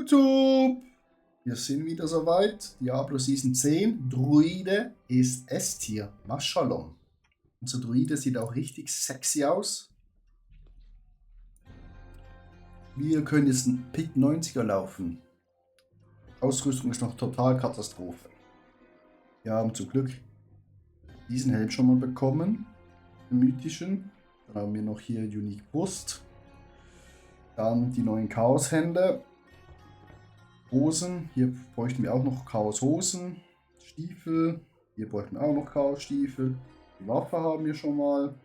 YouTube! Wir sind wieder soweit. Diablo Season 10. Druide ist S-Tier. Mashalom. Unser Druide sieht auch richtig sexy aus. Wir können jetzt einen Pit 90er laufen. Ausrüstung ist noch total Katastrophe. Wir haben zum Glück diesen Helm schon mal bekommen. Den mythischen. Dann haben wir noch hier Unique Brust. Dann die neuen Chaos-Hände. Hosen. Hier bräuchten wir auch noch Chaos-Hosen. Stiefel. Hier bräuchten wir auch noch Chaos-Stiefel. Die Waffe haben wir schon mal.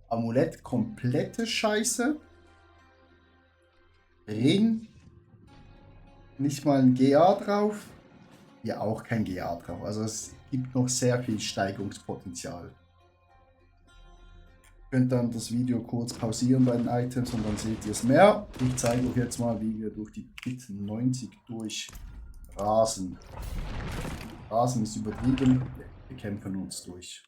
Amulett, komplette Scheiße. Ring. Nicht mal ein GA drauf. Hier auch kein GA drauf. Also es gibt noch sehr viel Steigerungspotenzial. Ihr könnt dann das Video kurz pausieren bei den Items und dann seht ihr es mehr. Ich zeige euch jetzt mal, wie wir durch die Pit 90 durchrasen. Rasen ist übertrieben, wir kämpfen uns durch.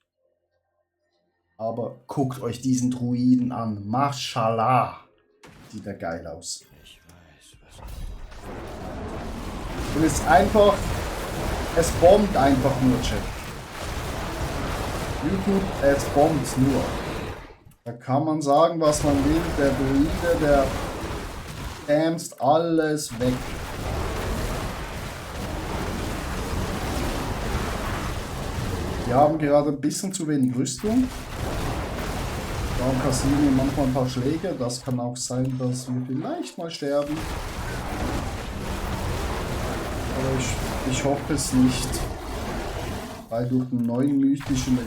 Aber guckt euch diesen Druiden an. Mashallah. Sieht er geil aus. Und es ist einfach, es bombt einfach nur, Chat. YouTube, es bombt nur. Da kann man sagen, was man will. Der Druide, der dämst alles weg. Wir haben gerade ein bisschen zu wenig Rüstung. Darum kassieren wir manchmal ein paar Schläge. Das kann auch sein, dass wir vielleicht mal sterben. Aber ich hoffe es nicht. Weil durch den neuen mythischen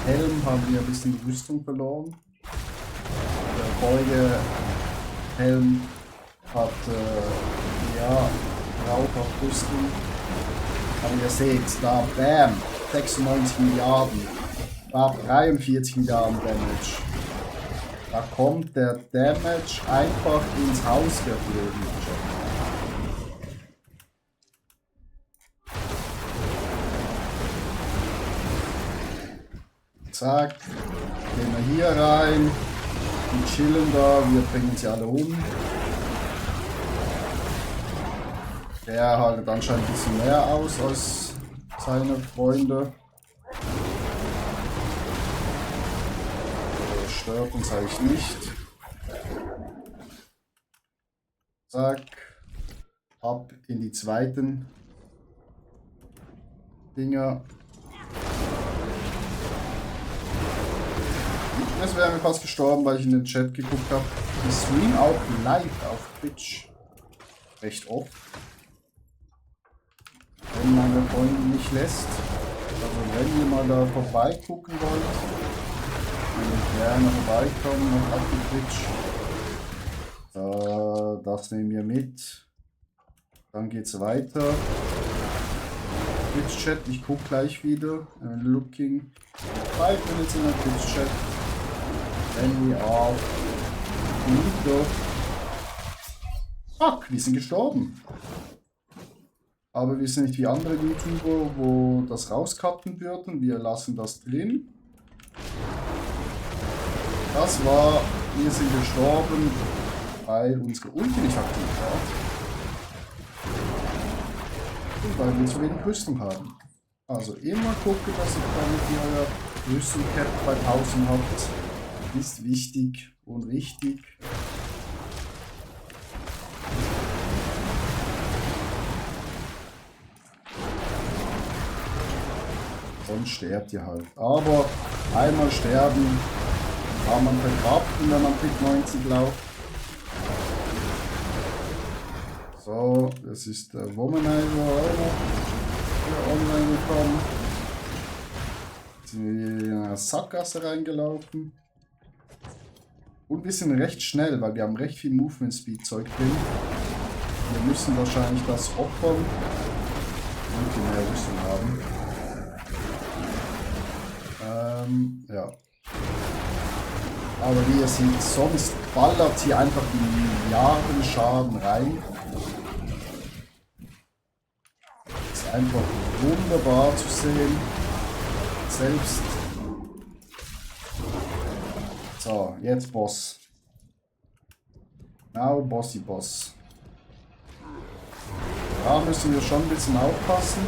Helm haben wir ein bisschen Rüstung verloren. Der vorige Helm hat Rauch auf Rüstung. Aber ihr seht, da bam, 96 Milliarden, da 43 Milliarden Damage. Da kommt der Damage einfach ins Haus geflogen. Zack, gehen wir hier rein, die chillen da, wir bringen sie alle um. Der haltet anscheinend ein bisschen mehr aus als seine Freunde. Das stört uns eigentlich nicht. Zack, ab in die zweiten Dinger. Jetzt wären wir fast gestorben, weil ich in den Chat geguckt habe. Ich stream auch live auf Twitch. Recht oft. Wenn meine Freundin mich lässt. Also wenn ihr mal da vorbeigucken wollt, könnt ihr gerne vorbeikommen auf die Twitch. Das nehmen wir mit. Dann geht's weiter. Twitch-Chat, ich gucke gleich wieder. Looking 5 minutes in der Twitch-Chat. Then we are Nico. Fuck, wir sind gestorben. Aber wir sind nicht wie andere YouTuber, wo das rauscutten würden. Wir lassen das drin. Das war, wir sind gestorben, weil unsere Ulti nicht aktiv war. Und weil wir zu wenig Rüstung haben. Also immer gucken, dass ihr damit eure Rüstung Cap bei 1000 habt. Ist wichtig und richtig. Sonst sterbt ihr halt. Aber einmal sterben kann man verkraften, wenn man Pit 90 läuft. So, das ist der Womanizer auch noch online gekommen. Jetzt sind wir in eine Sackgasse reingelaufen. Und wir sind recht schnell, weil wir haben recht viel Movement Speed Zeug drin. Wir müssen wahrscheinlich das opfern, damit wir mehr Rüstung haben. Ja. Aber wie ihr seht, sonst ballert hier einfach die Milliarden Schaden rein. Ist einfach wunderbar zu sehen. Selbst. So, jetzt Boss. Now Bossy Boss. Da müssen wir schon ein bisschen aufpassen.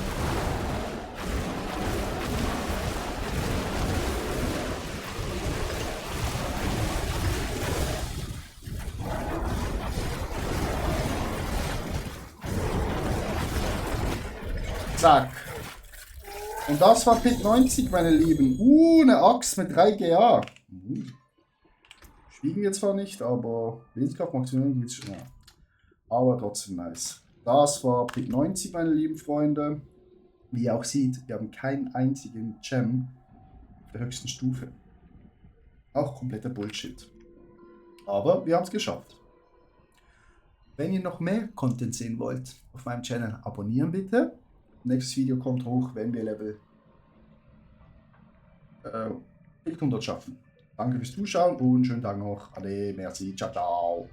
Zack. Und das war Pit 90, meine Lieben. Eine Axt mit 3 GA. Schwiegen wir zwar nicht, aber Willenskraft-Maximum geht's schon. Ja. Aber trotzdem nice. Das war Pit 90, meine lieben Freunde. Wie ihr auch seht, wir haben keinen einzigen Gem auf der höchsten Stufe. Auch kompletter Bullshit. Aber wir haben es geschafft. Wenn ihr noch mehr Content sehen wollt auf meinem Channel, abonnieren bitte. Nächstes Video kommt hoch, wenn wir Level 800 schaffen. Danke fürs Zuschauen und schönen Tag noch. Ade, merci, ciao, ciao.